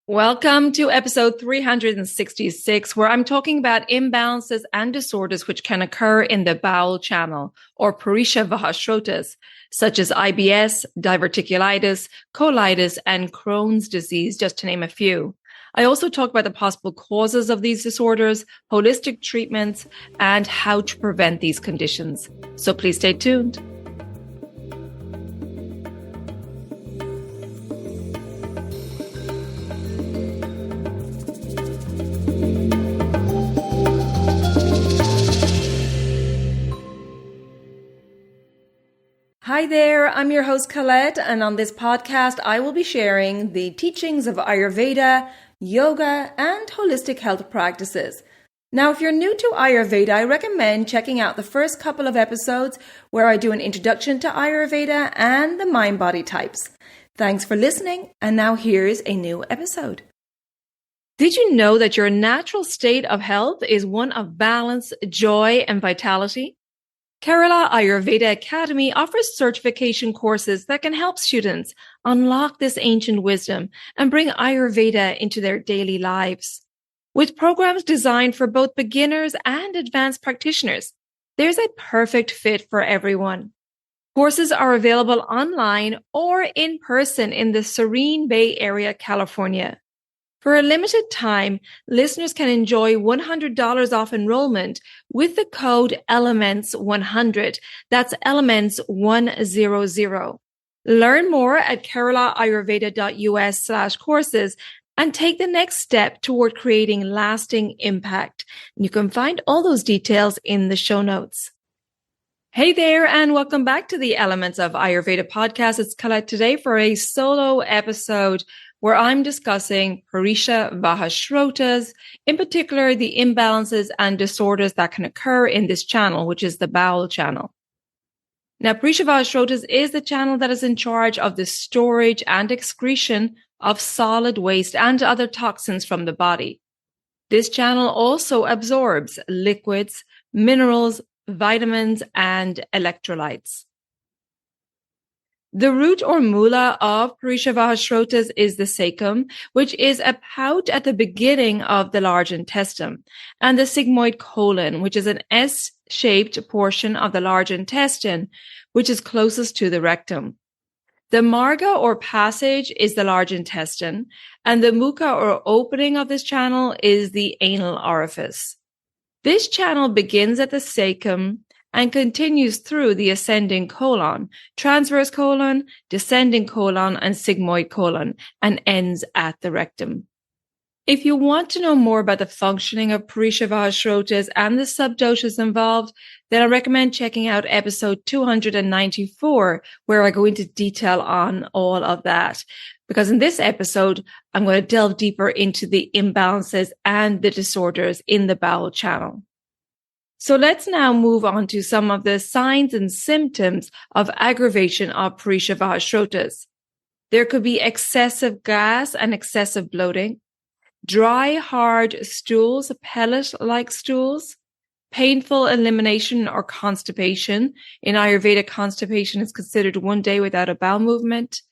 Welcome to episode 366, where I'm talking about imbalances and disorders which can occur in the bowel channel, or Purisha Vaha Srotas, such as IBS, diverticulitis, colitis, and Crohn's disease, just to name a few. I also talk about the possible causes of these disorders, holistic treatments, and how to prevent these conditions. So please stay tuned. Hi there, I'm your host Colette, and on this podcast I will be sharing the teachings of Ayurveda, yoga, and holistic health practices. Now, if you're new to Ayurveda, I recommend checking out the first couple of episodes where I do an introduction to Ayurveda and the mind-body types. Thanks for listening, and now here's a new episode. Did you know that your natural state of health is one of balance, joy, and vitality? Kerala Ayurveda Academy offers certification courses that can help students unlock this ancient wisdom and bring Ayurveda into their daily lives. With programs designed for both beginners and advanced practitioners, there's a perfect fit for everyone. Courses are available online or in person in the Serene Bay Area, California. For a limited time, listeners can enjoy $100 off enrollment with the code ELEMENTS100. That's ELEMENTS100. Learn more at keralaayurveda.us/courses and take the next step toward creating lasting impact. You can find all those details in the show notes. Hey there, and welcome back to the Elements of Ayurveda podcast. It's Colette today for a solo episode where I'm discussing Purisha Vaha Srotas, in particular the imbalances and disorders that can occur in this channel, which is the bowel channel. Now, Purisha Vaha Srotas is the channel that is in charge of the storage and excretion of solid waste and other toxins from the body. This channel also absorbs liquids, minerals, vitamins, and electrolytes. The root or mula of Purisha Vaha Srotas is the cecum, which is a pouch at the beginning of the large intestine, and the sigmoid colon, which is an S-shaped portion of the large intestine, which is closest to the rectum. The marga or passage is the large intestine, and the mukha or opening of this channel is the anal orifice. This channel begins at the cecum and continues through the ascending colon, transverse colon, descending colon, and sigmoid colon, and ends at the rectum. If you want to know more about the functioning of Purisha Vaha Srotas and the subdoshas involved, then I recommend checking out episode 294, where I go into detail on all of that. Because in this episode, I'm going to delve deeper into the imbalances and the disorders in the bowel channel. So let's now move on to some of the signs and symptoms of aggravation of Purisha Vaha Srotas. There could be excessive gas and excessive bloating, dry, hard stools, pellet-like stools, painful elimination or constipation. In Ayurveda, constipation is considered 1 day without a bowel movement,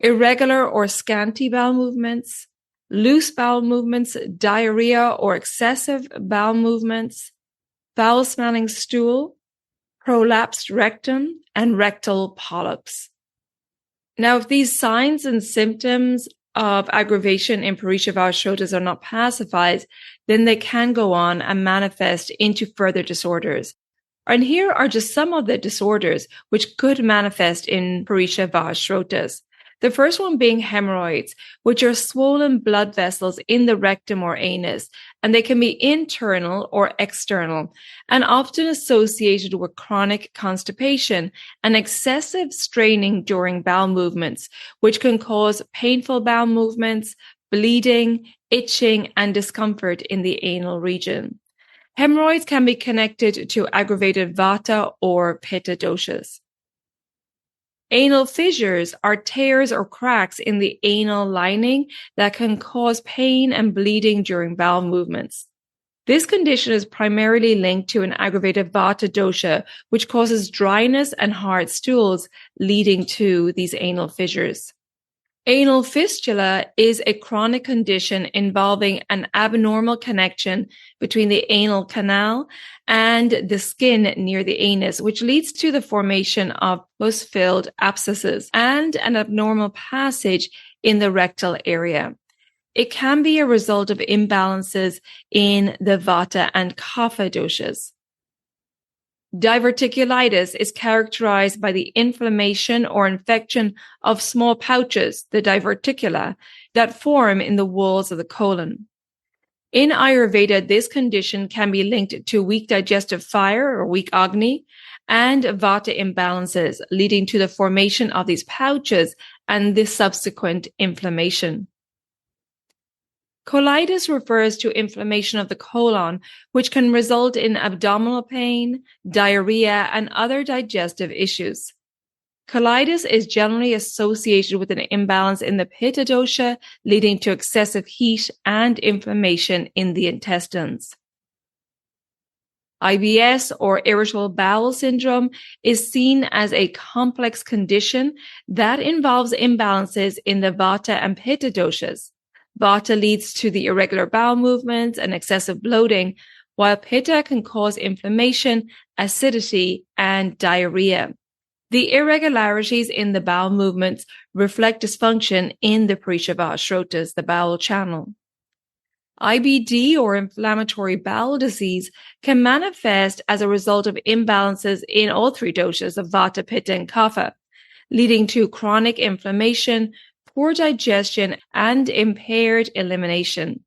irregular or scanty bowel movements, loose bowel movements, diarrhea or excessive bowel movements, foul-smelling stool, prolapsed rectum, and rectal polyps. Now, if these signs and symptoms of aggravation in Purisha Vaha Srotas are not pacified, then they can go on and manifest into further disorders. And here are just some of the disorders which could manifest in Purisha Vaha Srotas. The first one being hemorrhoids, which are swollen blood vessels in the rectum or anus, and they can be internal or external, and often associated with chronic constipation and excessive straining during bowel movements, which can cause painful bowel movements, bleeding, itching, and discomfort in the anal region. Hemorrhoids can be connected to aggravated vata or pitta doshas. Anal fissures are tears or cracks in the anal lining that can cause pain and bleeding during bowel movements. This condition is primarily linked to an aggravated vata dosha, which causes dryness and hard stools, leading to these anal fissures. Anal fistula is a chronic condition involving an abnormal connection between the anal canal and the skin near the anus, which leads to the formation of pus-filled abscesses and an abnormal passage in the rectal area. It can be a result of imbalances in the Vata and Kapha doshas. Diverticulitis is characterized by the inflammation or infection of small pouches, the diverticula, that form in the walls of the colon. In Ayurveda, this condition can be linked to weak digestive fire or weak agni and Vata imbalances, leading to the formation of these pouches and the subsequent inflammation. Colitis refers to inflammation of the colon, which can result in abdominal pain, diarrhea, and other digestive issues. Colitis is generally associated with an imbalance in the Pitta dosha, leading to excessive heat and inflammation in the intestines. IBS, or irritable bowel syndrome, is seen as a complex condition that involves imbalances in the Vata and Pitta doshas. Vata leads to the irregular bowel movements and excessive bloating, while Pitta can cause inflammation, acidity, and diarrhea. The irregularities in the bowel movements reflect dysfunction in the Purisha Vaha Srotas, the bowel channel. IBD, or inflammatory bowel disease, can manifest as a result of imbalances in all three doshas of Vata, Pitta, and Kapha, leading to chronic inflammation, poor digestion, and impaired elimination.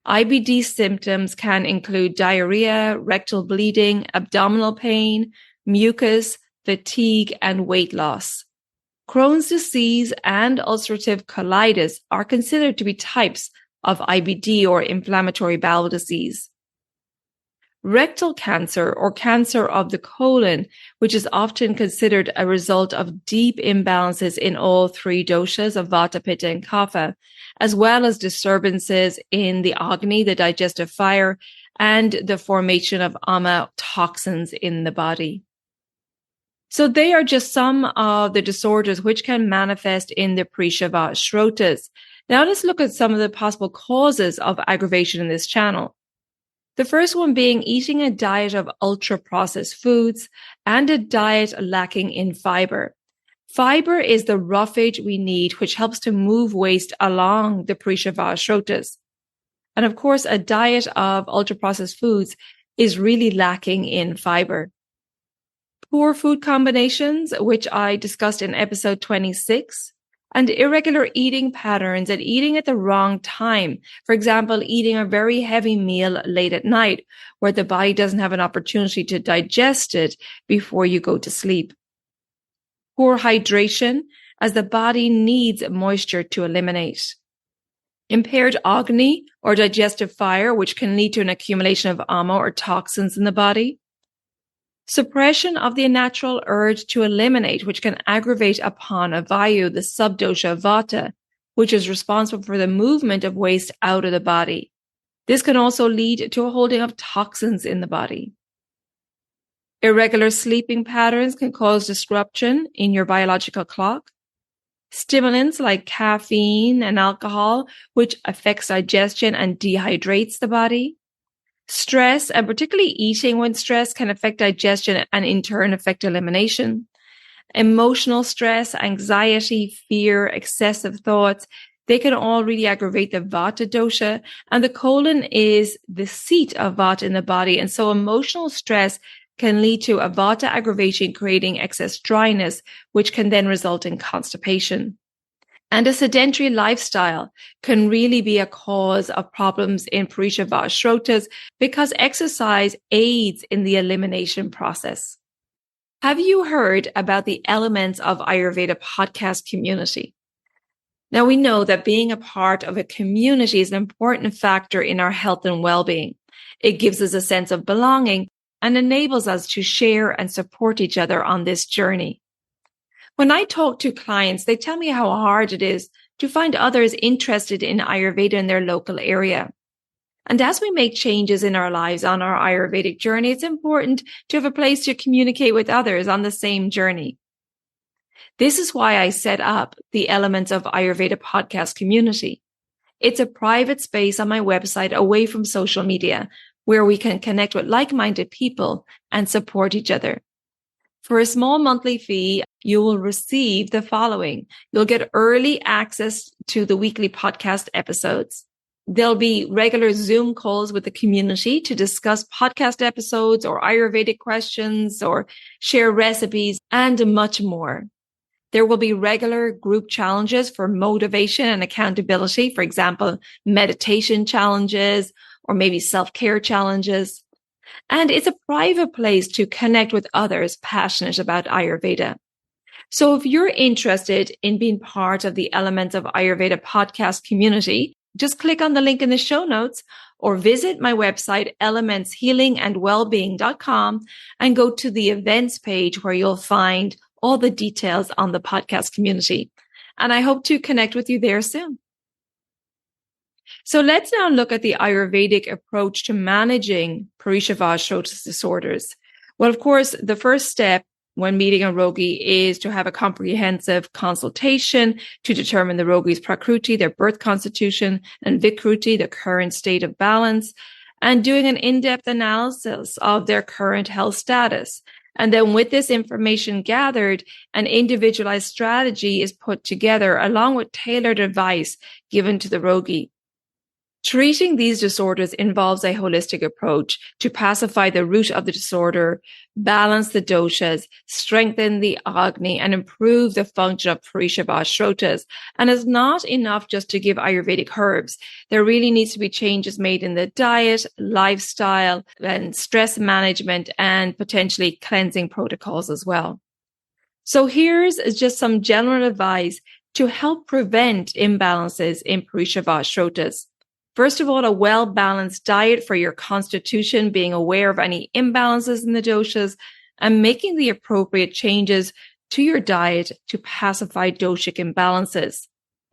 IBD symptoms can include diarrhea, rectal bleeding, abdominal pain, mucus, fatigue, and weight loss. Crohn's disease and ulcerative colitis are considered to be types of IBD, or inflammatory bowel disease. Rectal cancer, or cancer of the colon, which is often considered a result of deep imbalances in all three doshas of Vata, Pitta, and Kapha, as well as disturbances in the agni, the digestive fire, and the formation of ama, toxins in the body. So they are just some of the disorders which can manifest in the Purisha Vaha Srotas. Now let's look at some of the possible causes of aggravation in this channel. The first one being eating a diet of ultra-processed foods and a diet lacking in fiber. Fiber is the roughage we need, which helps to move waste along the Purisha Vaha Srotas. And of course, a diet of ultra-processed foods is really lacking in fiber. Poor food combinations, which I discussed in episode 26. And irregular eating patterns and eating at the wrong time. For example, eating a very heavy meal late at night where the body doesn't have an opportunity to digest it before you go to sleep. Poor hydration, as the body needs moisture to eliminate. Impaired agni, or digestive fire, which can lead to an accumulation of ama, or toxins in the body. Suppression of the natural urge to eliminate, which can aggravate upon avayu, the subdosha of Vata, which is responsible for the movement of waste out of the body. This can also lead to a holding of toxins in the body. Irregular sleeping patterns can cause disruption in your biological clock. Stimulants like caffeine and alcohol, which affects digestion and dehydrates the body. Stress, and particularly eating when stressed, can affect digestion and in turn affect elimination. Emotional stress, anxiety, fear, excessive thoughts, they can all really aggravate the Vata dosha. And the colon is the seat of Vata in the body. And so emotional stress can lead to a Vata aggravation, creating excess dryness, which can then result in constipation. And a sedentary lifestyle can really be a cause of problems in Purisha Vaha Srotas because exercise aids in the elimination process. Have you heard about the Elements of Ayurveda podcast community? Now, we know that being a part of a community is an important factor in our health and well-being. It gives us a sense of belonging and enables us to share and support each other on this journey. When I talk to clients, they tell me how hard it is to find others interested in Ayurveda in their local area. And as we make changes in our lives on our Ayurvedic journey, it's important to have a place to communicate with others on the same journey. This is why I set up the Elements of Ayurveda podcast community. It's a private space on my website away from social media where we can connect with like-minded people and support each other. For a small monthly fee, you will receive the following. You'll get early access to the weekly podcast episodes. There'll be regular Zoom calls with the community to discuss podcast episodes or Ayurvedic questions or share recipes and much more. There will be regular group challenges for motivation and accountability. For example, meditation challenges or maybe self-care challenges. And it's a private place to connect with others passionate about Ayurveda. So if you're interested in being part of the Elements of Ayurveda podcast community, just click on the link in the show notes or visit my website, elementshealingandwellbeing.com, and go to the events page where you'll find all the details on the podcast community. And I hope to connect with you there soon. So let's now look at the Ayurvedic approach to managing Purisha Vaha Srotas disorders. Well, of course, the first step when meeting a rogi is to have a comprehensive consultation to determine the rogi's prakruti, their birth constitution, and vikruti, the current state of balance, and doing an in-depth analysis of their current health status. And then with this information gathered, an individualized strategy is put together along with tailored advice given to the rogi. Treating these disorders involves a holistic approach to pacify the root of the disorder, balance the doshas, strengthen the agni, and improve the function of Purisha Vaha Srotas. And it's not enough just to give Ayurvedic herbs. There really needs to be changes made in the diet, lifestyle, and stress management, and potentially cleansing protocols as well. So here's just some general advice to help prevent imbalances in Purisha Vaha Srotas. First of all, a well-balanced diet for your constitution, being aware of any imbalances in the doshas and making the appropriate changes to your diet to pacify doshic imbalances,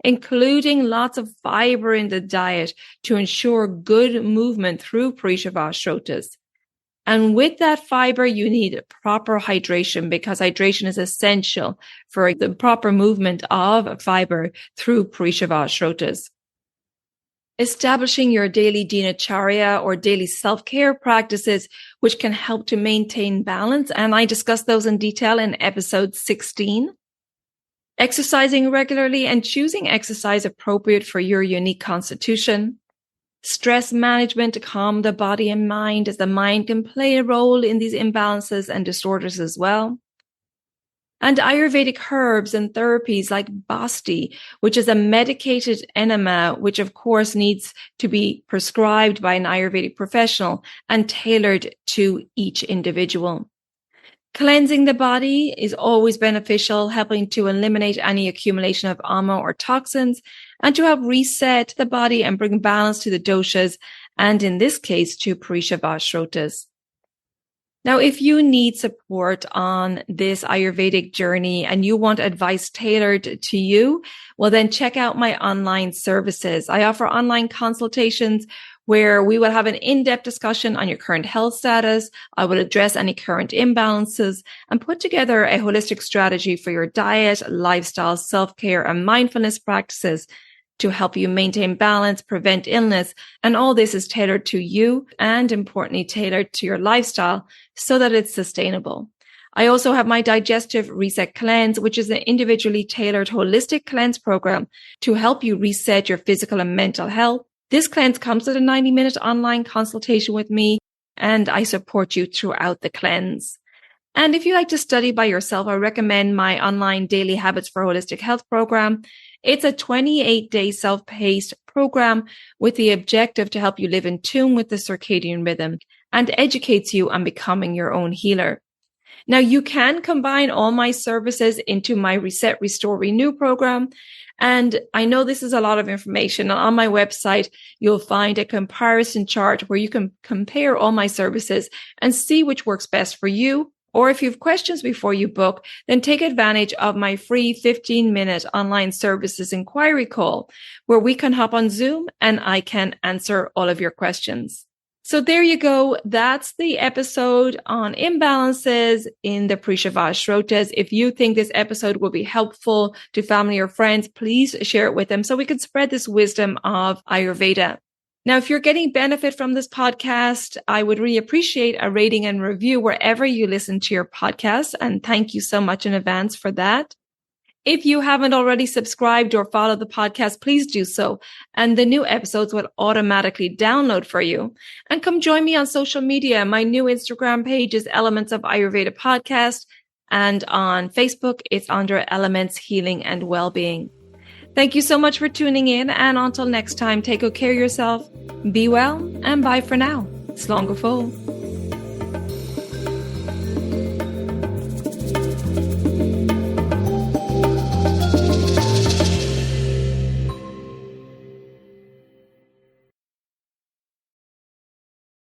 including lots of fiber in the diet to ensure good movement through Purisha Vaha Srotas. And with that fiber, you need proper hydration because hydration is essential for the proper movement of fiber through Purisha Vaha Srotas. Establishing your daily dinacharya or daily self-care practices, which can help to maintain balance. And I discussed those in detail in episode 16. Exercising regularly and choosing exercise appropriate for your unique constitution. Stress management to calm the body and mind, as the mind can play a role in these imbalances and disorders as well. And Ayurvedic herbs and therapies like Basti, which is a medicated enema, which of course needs to be prescribed by an Ayurvedic professional and tailored to each individual. Cleansing the body is always beneficial, helping to eliminate any accumulation of ama or toxins and to help reset the body and bring balance to the doshas, and in this case to Purisha Vaha Srotas. Now, if you need support on this Ayurvedic journey and you want advice tailored to you, well, then check out my online services. I offer online consultations where we will have an in-depth discussion on your current health status. I will address any current imbalances and put together a holistic strategy for your diet, lifestyle, self-care, and mindfulness practices to help you maintain balance, prevent illness. And all this is tailored to you and, importantly, tailored to your lifestyle so that it's sustainable. I also have my Digestive Reset Cleanse, which is an individually tailored holistic cleanse program to help you reset your physical and mental health. This cleanse comes with a 90-minute online consultation with me, and I support you throughout the cleanse. And if you like to study by yourself, I recommend my online Daily Habits for Holistic Health program. It's a 28-day self-paced program with the objective to help you live in tune with the circadian rhythm and educates you on becoming your own healer. Now, you can combine all my services into my Reset, Restore, Renew program. And I know this is a lot of information. On my website, you'll find a comparison chart where you can compare all my services and see which works best for you. Or if you have questions before you book, then take advantage of my free 15-minute online Services Enquiry Call, where we can hop on Zoom and I can answer all of your questions. So there you go. That's the episode on imbalances in the Purisha Vaha Srotas. If you think this episode will be helpful to family or friends, please share it with them so we can spread this wisdom of Ayurveda. Now, if you're getting benefit from this podcast, I would really appreciate a rating and review wherever you listen to your podcast. And thank you so much in advance for that. If you haven't already subscribed or followed the podcast, please do so. And the new episodes will automatically download for you. And come join me on social media. My new Instagram page is Elements of Ayurveda Podcast. And on Facebook, it's under Elements Healing and Wellbeing. Thank you so much for tuning in. And until next time, take good care of yourself, be well, and bye for now. Slán go fóill.